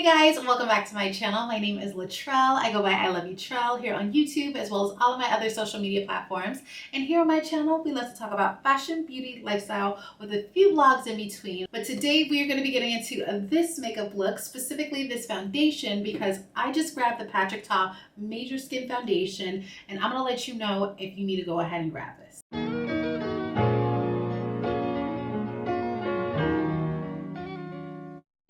Hey guys, welcome back to my channel. My name is Latrell. I go by iloveyoutrell here on YouTube as well as all of my other social media platforms. And here on my channel, we love to talk about fashion, beauty, lifestyle with a few vlogs in between. But today we are going to be getting into this makeup look, specifically this foundation, because I just grabbed the Patrick Ta Major Skin Foundation and I'm going to let you know if you need to go ahead and grab this.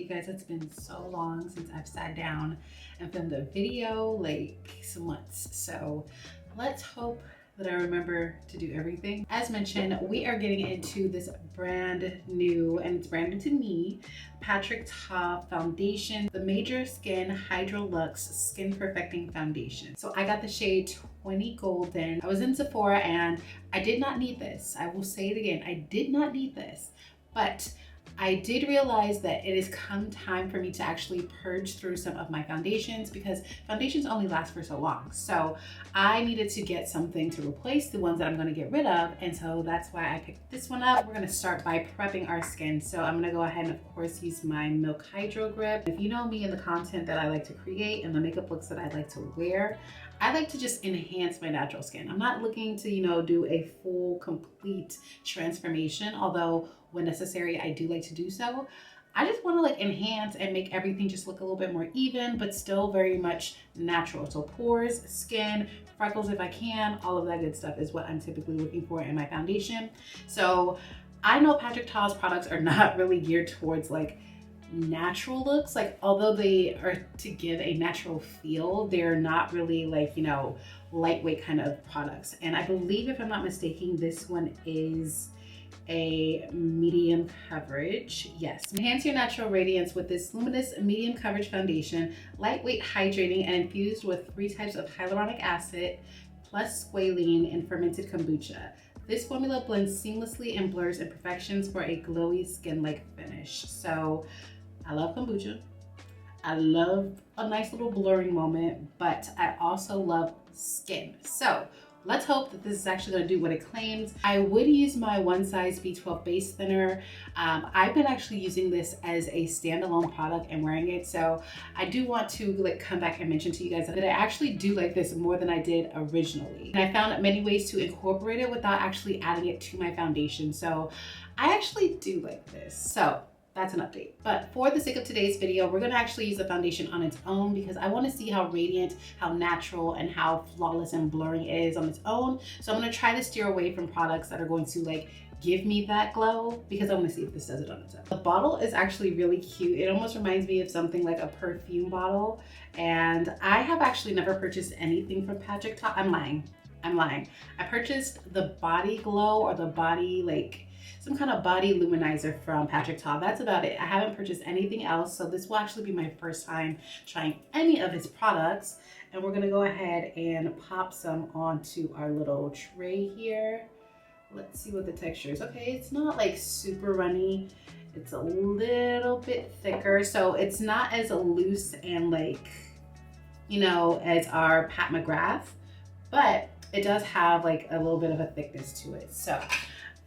Guys, it's been so long since I've sat down and filmed a video, like some months. So let's hope that I remember to do everything. As mentioned, we are getting into this brand new, and it's brand new to me, Patrick Ta Foundation, the Major Skin Hydro Luxe Skin Perfecting Foundation. So I got the shade 20 Golden. I was in Sephora and I did not need this. I will say it again, I did not need this, but I did realize that it has come time for me to actually purge through some of my foundations because foundations only last for so long. So I needed to get something to replace the ones that I'm going to get rid of. And so that's why I picked this one up. We're going to start by prepping our skin. So I'm going to go ahead and of course use my Milk Hydro Grip. If you know me and the content that I like to create and the makeup looks that I like to wear, I like to just enhance my natural skin. I'm not looking to, do a full, complete transformation, although when necessary, I do like to do so. I just want to enhance and make everything just look a little bit more even, but still very much natural. So pores, skin, freckles if I can, all of that good stuff is what I'm typically looking for in my foundation. So I know Patrick Ta's products are not really geared towards natural looks, although they are to give a natural feel, they're not really lightweight kind of products. And I believe, if I'm not mistaken, this one is a medium coverage. Yes. Enhance your natural radiance with this luminous medium coverage foundation, lightweight, hydrating, and infused with 3 types of hyaluronic acid plus squalene and fermented kombucha. This formula blends seamlessly and blurs imperfections for a glowy skin-like finish. So I love kombucha. I love a nice little blurring moment, but I also love skin. So let's hope that this is actually going to do what it claims. I would use my One Size B12 base thinner. I've been actually using this as a standalone product and wearing it. So I do want to come back and mention to you guys that I actually do like this more than I did originally. And I found many ways to incorporate it without actually adding it to my foundation. So I actually do like this. So that's an update. But for the sake of today's video, we're gonna actually use the foundation on its own because I wanna see how radiant, how natural, and how flawless and blurring it is on its own. So I'm gonna try to steer away from products that are going to give me that glow because I wanna see if this does it on its own. The bottle is actually really cute. It almost reminds me of something like a perfume bottle. And I have actually never purchased anything from Patrick Ta. I'm lying. I purchased the Body Glow or the body some kind of body luminizer from Patrick Ta. That's about it. I haven't purchased anything else, so this will actually be my first time trying any of his products. And we're gonna go ahead and pop some onto our little tray here. Let's see what the texture is. Okay, it's not super runny. It's a little bit thicker, so it's not as loose and as our Pat McGrath, but it does have a little bit of a thickness to it. So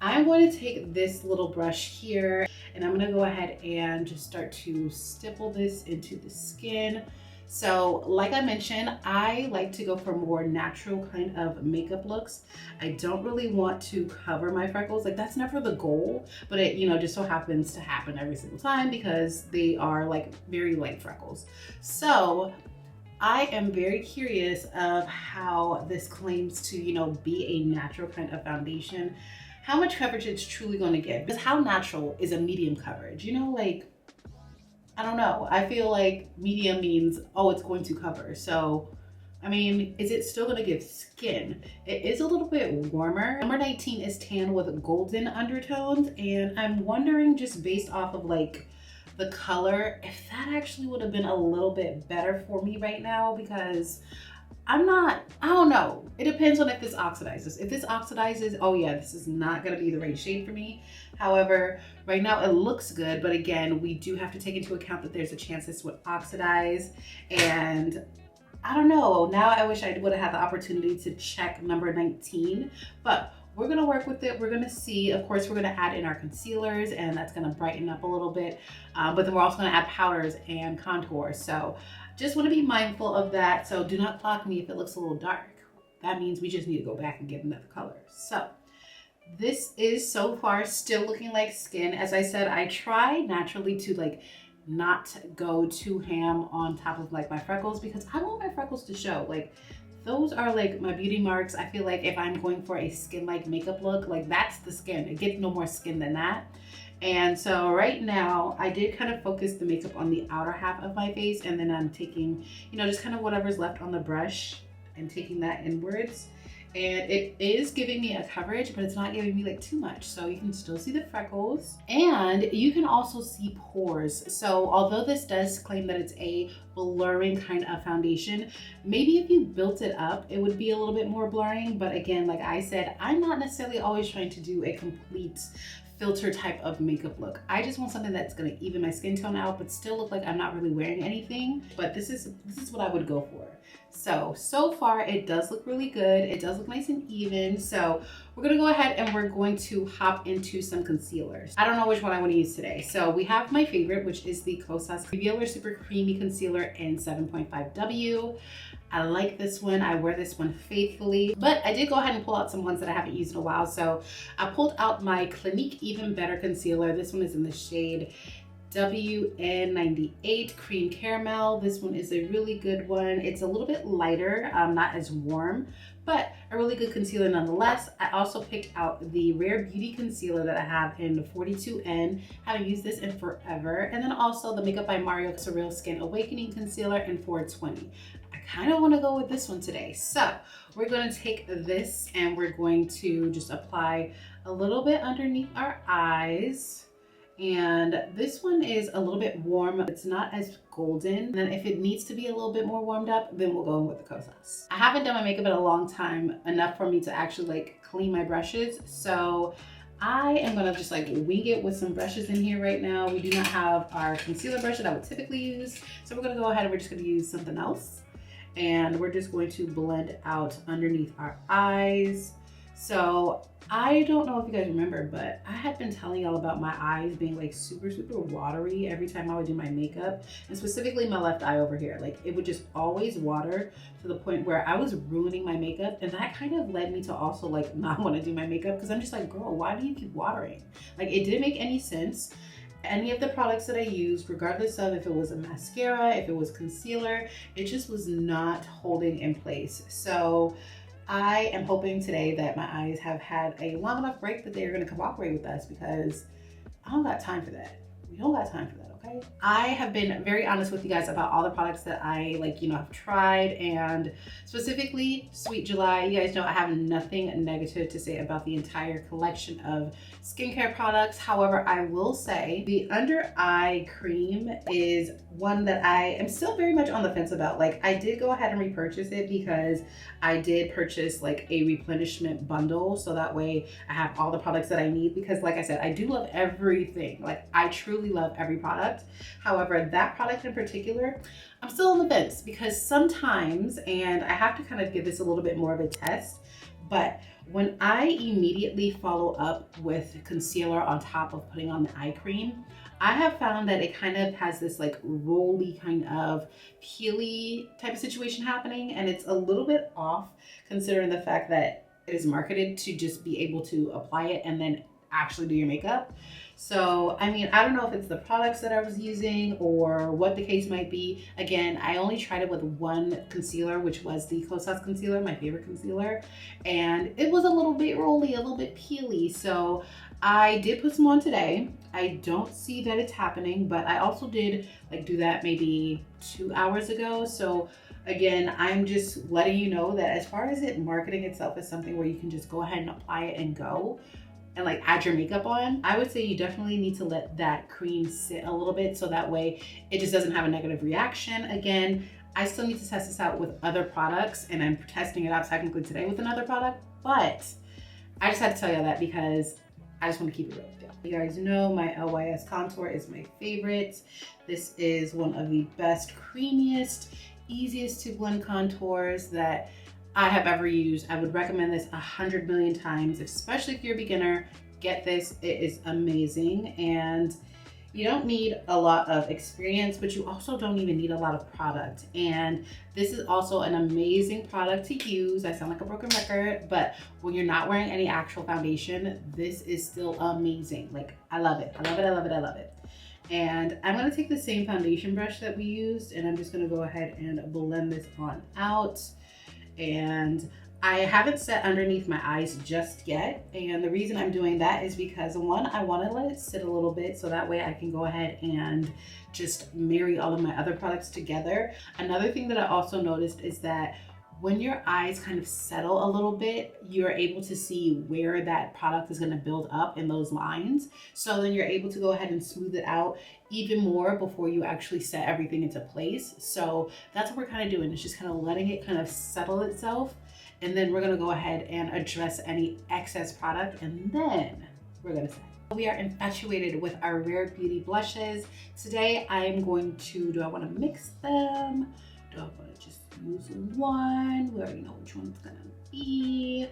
I'm going to take this little brush here and I'm going to go ahead and just start to stipple this into the skin. So like I mentioned, I like to go for more natural kind of makeup looks. I don't really want to cover my freckles. That's never the goal, but it, just so happens to happen every single time because they are very light freckles. So I am very curious of how this claims to, be a natural kind of foundation. How much coverage it's truly going to give. Because how natural is a medium coverage? I don't know. I feel medium means, oh, it's going to cover. So, I mean, is it still going to give skin? It is a little bit warmer. Number 19 is tan with golden undertones. And I'm wondering, just based off of the color, if that actually would have been a little bit better for me right now, because I don't know. It depends on if this oxidizes. If this oxidizes, oh yeah, this is not gonna be the right shade for me. However, right now it looks good, but again, we do have to take into account that there's a chance this would oxidize. And I don't know, now I wish I would have had the opportunity to check number 19, but we're gonna work with it. We're gonna see, of course, we're gonna add in our concealers and that's gonna brighten up a little bit. But then we're also gonna add powders and contours. So just wanna be mindful of that. So do not clock me if it looks a little dark. That means we just need to go back and get another color. So this is so far still looking like skin. As I said, I try naturally to like not go too ham on top of like my freckles because I want my freckles to show. Like those are like my beauty marks. I feel like if I'm going for a skin-like makeup look, like that's the skin. It gets no more skin than that. And so right now I did kind of focus the makeup on the outer half of my face, and then I'm taking, you know, just kind of whatever's left on the brush and taking that inwards. And it is giving me a coverage, but it's not giving me like too much. So you can still see the freckles and you can also see pores. So although this does claim that it's a blurring kind of foundation, maybe if you built it up, it would be a little bit more blurring. But again, like I said, I'm not necessarily always trying to do a complete filter type of makeup look. I just want something that's gonna even my skin tone out, but still look like I'm not really wearing anything. But this is what I would go for. So far it does look really good. It does look nice and even. So we're gonna go ahead and we're going to hop into some concealers. I don't know which one I wanna use today. So we have my favorite, which is the Kosas Revealer Super Creamy Concealer in 7.5W. I like this one. I wear this one faithfully, but I did go ahead and pull out some ones that I haven't used in a while. So I pulled out my Clinique Even Better Concealer. This one is in the shade WN98 Cream Caramel. This one is a really good one. It's a little bit lighter, not as warm, but a really good concealer nonetheless. I also picked out the Rare Beauty Concealer that I have in the 42N. Haven't used this in forever. And then also the Makeup by Mario Surreal Skin Awakening Concealer in 420. I kind of want to go with this one today. So we're going to take this and we're going to just apply a little bit underneath our eyes. And this one is a little bit warm. It's not as golden. And then if it needs to be a little bit more warmed up, then we'll go in with the Kosas. I haven't done my makeup in a long time, enough for me to actually like clean my brushes. So I am gonna just like wing it with some brushes in here right now. We do not have our concealer brush that I would typically use. So we're gonna go ahead and we're just gonna use something else. And we're just going to blend out underneath our eyes. So I don't know if you guys remember, but I had been telling y'all about my eyes being like super watery every time I would do my makeup, and specifically my left eye over here. Like it would just always water to the point where I was ruining my makeup, and that kind of led me to also like not want to do my makeup because I'm just like, girl, why do you keep watering? Like it didn't make any sense. Any of the products that I used, regardless of if it was a mascara, if it was concealer, it just was not holding in place. So I am hoping today that my eyes have had a long enough break that they're gonna cooperate with us, because I don't got time for that. We don't got time for that, okay? I have been very honest with you guys about all the products that I have tried, and specifically Sweet July. You guys know I have nothing negative to say about the entire collection of skincare products. However, I will say the under eye cream is one that I am still very much on the fence about. Like I did go ahead and repurchase it because I did purchase like a replenishment bundle, so that way I have all the products that I need, because like I said, I do love everything. Like I truly love every product. However, that product in particular, I'm still on the fence because sometimes, and I have to kind of give this a little bit more of a test, but when I immediately follow up with concealer on top of putting on the eye cream, I have found that it kind of has this like rolly kind of peely type of situation happening, and it's a little bit off considering the fact that it is marketed to just be able to apply it and then actually do your makeup. So, I mean, I don't know if it's the products that I was using or what the case might be. Again, I only tried it with one concealer, which was the Kosas concealer, my favorite concealer. And it was a little bit rolly, a little bit peely. So I did put some on today. I don't see that it's happening, but I also did like do that maybe 2 hours ago. So again, I'm just letting you know that as far as it marketing itself as something where you can just go ahead and apply it and go, and like add your makeup on, I would say you definitely need to let that cream sit a little bit so that way it just doesn't have a negative reaction. Again, I still need to test this out with other products, and I'm testing it out technically today with another product, but I just had to tell you that because I just want to keep it real with you. You guys know my LYS contour is my favorite. This is one of the best, creamiest, easiest to blend contours that I have ever used. I would recommend this 100 million times, especially if you're a beginner. Get this, it is amazing. And you don't need a lot of experience, but you also don't even need a lot of product. And this is also an amazing product to use. I sound like a broken record, but when you're not wearing any actual foundation, this is still amazing. Like, I love it. I love it. I love it. I love it. And I'm gonna take the same foundation brush that we used, and I'm just gonna go ahead and blend this on out. And I haven't set underneath my eyes just yet. And the reason I'm doing that is because, one, I wanna let it sit a little bit so that way I can go ahead and just marry all of my other products together. Another thing that I also noticed is that when your eyes kind of settle a little bit, you're able to see where that product is gonna build up in those lines. So then you're able to go ahead and smooth it out even more before you actually set everything into place. So that's what we're kind of doing. It's just kind of letting it kind of settle itself. And then we're gonna go ahead and address any excess product, and then we're gonna set. We are infatuated with our Rare Beauty blushes. Today I am going to, do I wanna mix them? Do I wanna just use one? We already know which one it's gonna be.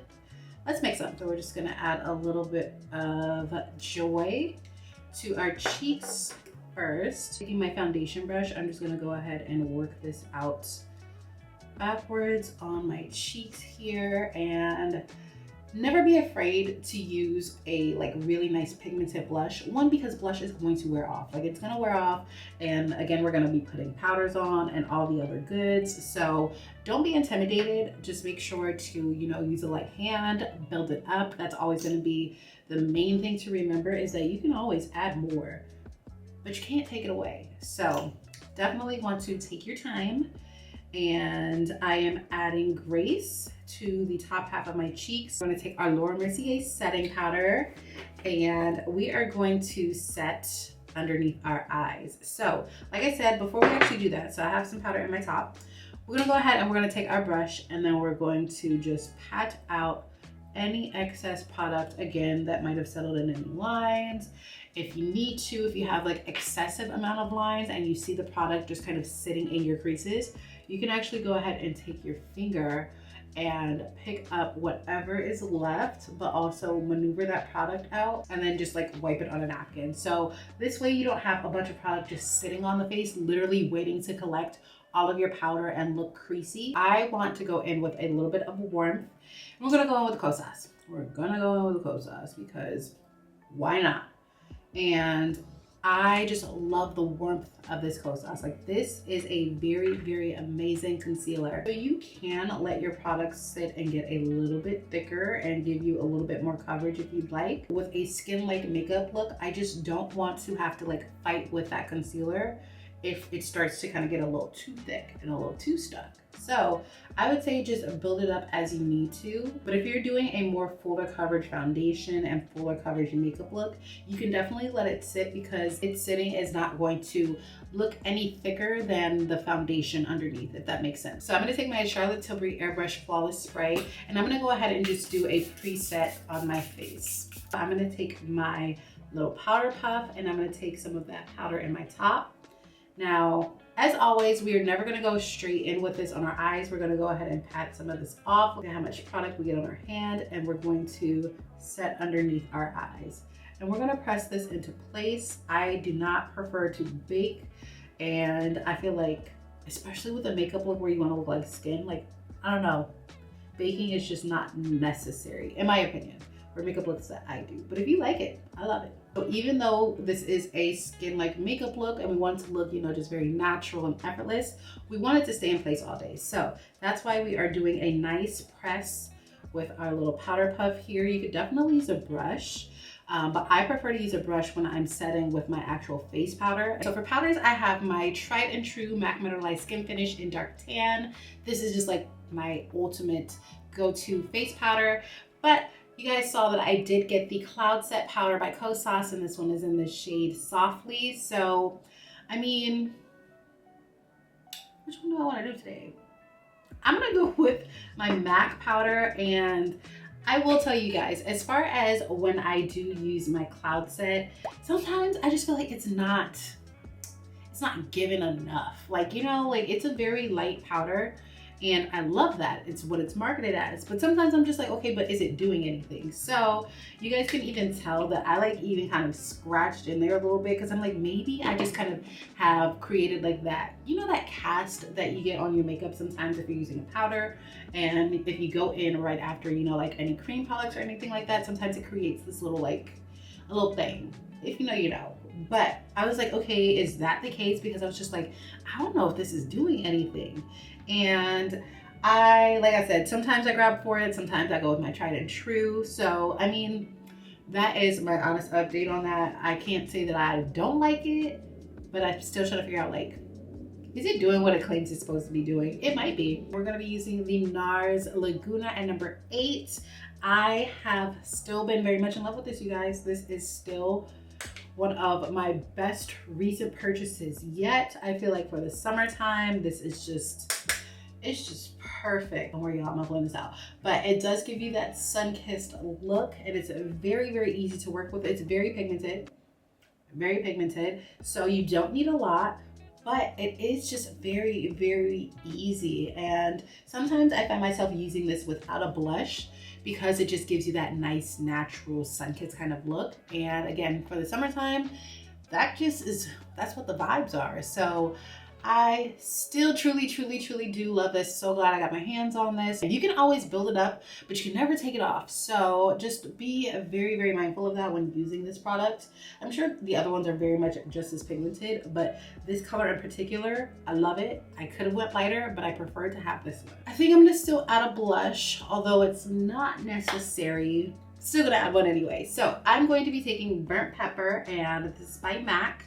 Let's mix them. So we're just gonna add a little bit of Joy to our cheeks first. Taking my foundation brush, I'm just gonna go ahead and work this out backwards on my cheeks here. And never be afraid to use a like really nice pigmented blush. One, because blush is going to wear off. Like, it's gonna wear off. And again, we're gonna be putting powders on and all the other goods. So don't be intimidated. Just make sure to, you know, use a light hand, build it up. That's always gonna be the main thing to remember, is that you can always add more, but you can't take it away. So definitely want to take your time. And I am adding Grace to the top half of my cheeks. I'm gonna take our Laura Mercier setting powder, and we are going to set underneath our eyes. So like I said, before we actually do that, so I have some powder in my top. We're gonna go ahead and we're gonna take our brush, and then we're going to just pat out any excess product, again, that might have settled in any lines. If you need to, if you have like excessive amount of lines and you see the product just kind of sitting in your creases, you can actually go ahead and take your finger and pick up whatever is left, but also maneuver that product out and then just like wipe it on a napkin. So this way you don't have a bunch of product just sitting on the face, literally waiting to collect all of your powder and look creasy. I want to go in with a little bit of warmth. And we're gonna go in with the Kosas. We're gonna go in with the Kosas because why not? And I just love the warmth of this Kosas. Like, this is a very, very amazing concealer. So you can let your products sit and get a little bit thicker and give you a little bit more coverage if you'd like. With a skin-like makeup look, I just don't want to have to like fight with that concealer if it starts to kind of get a little too thick and a little too stuck. So I would say just build it up as you need to. But if you're doing a more fuller coverage foundation and fuller coverage makeup look, you can definitely let it sit, because it's sitting is not going to look any thicker than the foundation underneath, if that makes sense. So I'm gonna take my Charlotte Tilbury Airbrush Flawless Spray, and I'm gonna go ahead and just do a preset on my face. I'm gonna take my little powder puff, and I'm gonna take some of that powder in my top. Now, as always, we are never gonna go straight in with this on our eyes. We're gonna go ahead and pat some of this off. Look at how much product we get on our hand, and we're going to set underneath our eyes. And we're gonna press this into place. I do not prefer to bake, and I feel like, especially with a makeup look where you wanna look like skin, like, I don't know, baking is just not necessary, in my opinion, for makeup looks that I do. But if you like it, I love it. So even though this is a skin-like makeup look and we want it to look, you know, just very natural and effortless, we want it to stay in place all day. So that's why we are doing a nice press with our little powder puff here. You could definitely use a brush, but I prefer to use a brush when I'm setting with my actual face powder. So for powders, I have my tried and true MAC Mineralized Skin Finish in Dark Tan. This is just like my ultimate go-to face powder, but you guys saw that I did get the Cloud Set powder by Kosas, and this one is in the shade Softly. So, I mean, which one do I want to do today? I'm gonna go with my MAC powder, and I will tell you guys, as far as when I do use my Cloud Set, sometimes I just feel like it's not given enough. Like, you know, like, it's a very light powder, And I love that. It's what it's marketed as. But sometimes I'm just like, okay, but is it doing anything? So you guys can even tell that I like even kind of scratched in there a little bit, because I'm like, maybe I just kind of have created like that, you know, that cast that you get on your makeup sometimes if you're using a powder. And if you go in right after, you know, like any cream products or anything like that, sometimes it creates this little like a little thing. If you know, you know. But I was like, okay, is that the case? Because I was just like, I don't know if this is doing anything. And like I said, sometimes I grab for it, sometimes I go with my tried and true. So, I mean, that is my honest update on that. I can't say that I don't like it, but I'm still trying to figure out, like, is it doing what it claims it's supposed to be doing? It might be. We're gonna be using the NARS Laguna at number 8. I have still been very much in love with this, you guys. This is still one of my best recent purchases yet. I feel like for the summertime, this is just, it's just perfect. Don't worry, y'all, I'm not blowing this out. But it does give you that sun-kissed look, and it's very, very easy to work with. It's very pigmented, so you don't need a lot. But it is just very, very easy. And sometimes I find myself using this without a blush because it just gives you that nice, natural sun-kissed kind of look. And again, for the summertime, that's what the vibes are. So I still truly do love this. So glad I got my hands on this. And you can always build it up, but you can never take it off. So just be very, very mindful of that when using this product. I'm sure the other ones are very much just as pigmented, but this color in particular, I love it. I could have went lighter, but I prefer to have this one. I think I'm gonna still add a blush, although it's not necessary. Still gonna add one anyway. So I'm going to be taking Burnt Pepper, and this is by MAC.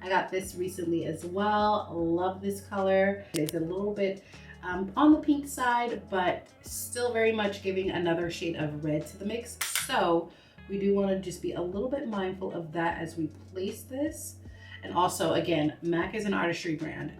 I got this recently as well. Love this color. It's a little bit on the pink side, but still very much giving another shade of red to the mix. So we do want to just be a little bit mindful of that as we place this. And also, again, MAC is an artistry brand.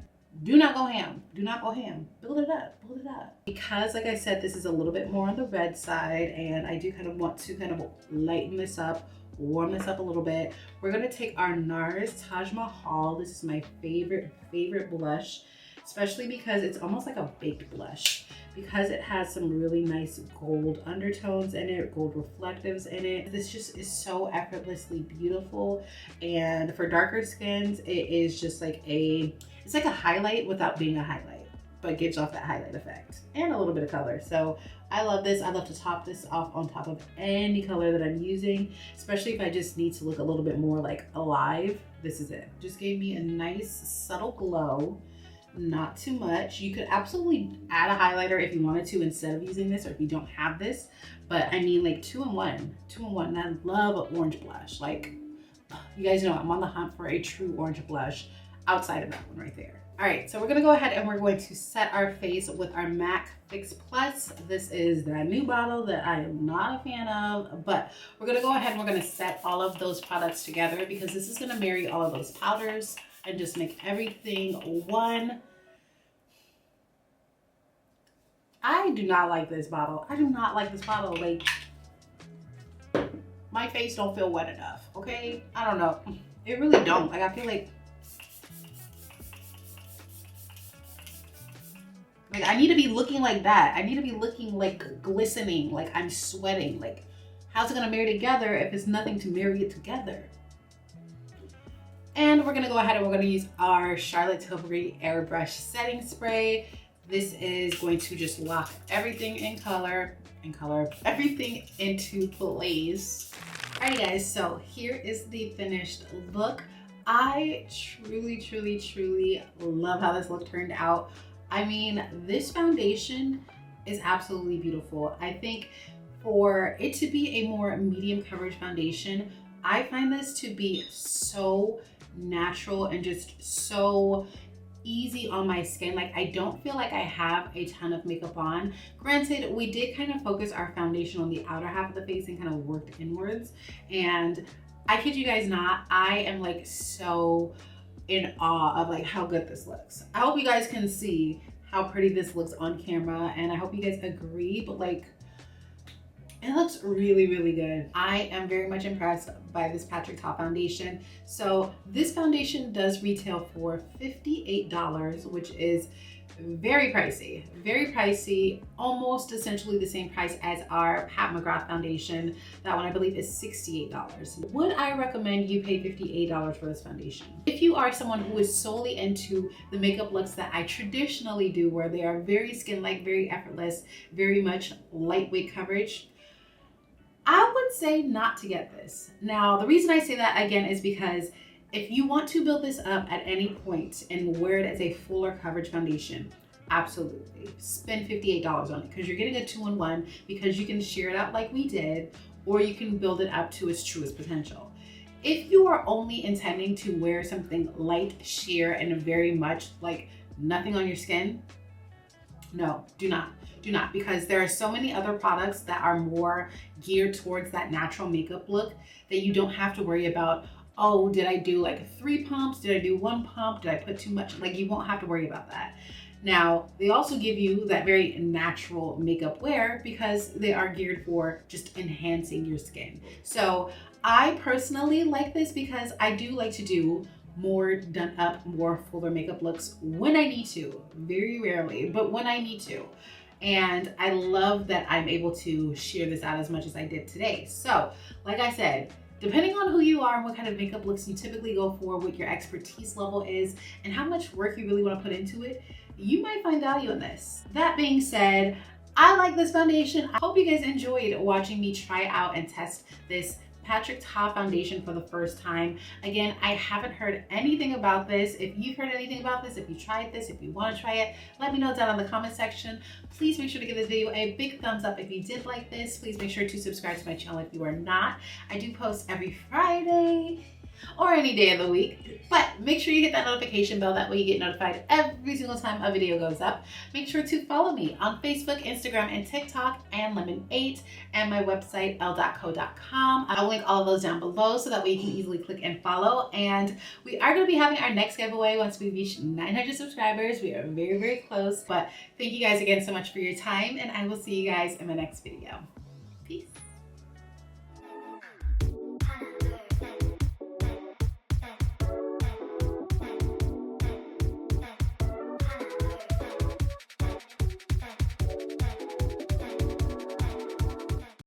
Do not go ham. Do not go ham. Build it up. Build it up. Because, like I said, this is a little bit more on the red side, and I do kind of want to kind of lighten this up, warm this up a little bit. We're gonna take our NARS Taj Mahal. This is my favorite blush, especially because it's almost like a baked blush, because it has some really nice gold undertones in it, gold reflectives in it. This just is so effortlessly beautiful. And for darker skins, it is just like it's like a highlight without being a highlight, but gives off that highlight effect and a little bit of color. So I love this. I love to top this off on top of any color that I'm using, especially if I just need to look a little bit more like alive. This is it. Just gave me a nice subtle glow, not too much. You could absolutely add a highlighter if you wanted to instead of using this, or if you don't have this. But I mean, like two in one. And I love an orange blush. Like, you guys know I'm on the hunt for a true orange blush outside of that one right there. All right, so we're gonna go ahead and we're going to set our face with our MAC Fix Plus. This is that new bottle that I am not a fan of, but we're gonna go ahead and we're gonna set all of those products together, because this is gonna marry all of those powders and just make everything one. I do not like this bottle. I do not like this bottle. Like, my face don't feel wet enough, okay? I don't know. It really don't. Like, I feel like I need to be looking like that. I need to be looking like glistening, like I'm sweating. Like, how's it gonna marry together if it's nothing to marry it together? And we're gonna go ahead and we're gonna use our Charlotte Tilbury Airbrush Setting Spray. This is going to just lock everything in color, everything into place. Alrighty guys, so here is the finished look. I truly love how this look turned out. I mean, this foundation is absolutely beautiful. I think for it to be a more medium coverage foundation, I find this to be so natural and just so easy on my skin. Like, I don't feel like I have a ton of makeup on. Granted, we did kind of focus our foundation on the outer half of the face and kind of worked inwards. And I kid you guys not, I am like so in awe of like how good this looks. I hope you guys can see how pretty this looks on camera, and I hope you guys agree, but like, It looks really, really good. I am very much impressed by this Patrick Ta foundation. So this foundation does retail for $58, which is very pricey, almost essentially the same price as our Pat McGrath foundation. That one I believe is $68. Would I recommend you pay $58 for this foundation? If you are someone who is solely into the makeup looks that I traditionally do, where they are very skin-like, very effortless, very much lightweight coverage, I would say not to get this. Now, the reason I say that again is because if you want to build this up at any point and wear it as a fuller coverage foundation, absolutely spend $58 on it, because you're getting a 2-in-1, because you can sheer it out like we did, or you can build it up to its truest potential. If you are only intending to wear something light, sheer, and very much like nothing on your skin, no, do not, because there are so many other products that are more geared towards that natural makeup look that you don't have to worry about, oh, did I do like 3 pumps? Did I do 1 pump? Did I put too much? Like, you won't have to worry about that. Now, they also give you that very natural makeup wear because they are geared for just enhancing your skin. So I personally like this because I do like to do more done up, more fuller makeup looks when I need to. Very rarely, but when I need to. And I love that I'm able to sheer this out as much as I did today. So, like I said, depending on who you are and what kind of makeup looks you typically go for, what your expertise level is, and how much work you really want to put into it, you might find value in this. That being said, I like this foundation. I hope you guys enjoyed watching me try out and test this Patrick Ta foundation for the first time. Again, I haven't heard anything about this. If you've heard anything about this, if you tried this, if you want to try it, let me know down in the comment section. Please make sure to give this video a big thumbs up if you did like this. Please make sure to subscribe to my channel if you are not. I do post every Friday or any day of the week, but make sure you hit that notification bell. That way you get notified every single time a video goes up. Make sure to follow me on Facebook, Instagram, and TikTok, and Lemon8, and my website, l.co.com. I'll link all of those down below so that way you can easily click and follow. And we are going to be having our next giveaway once we reach 900 subscribers. We are very, very close, but thank you guys again so much for your time, and I will see you guys in my next video. Peace.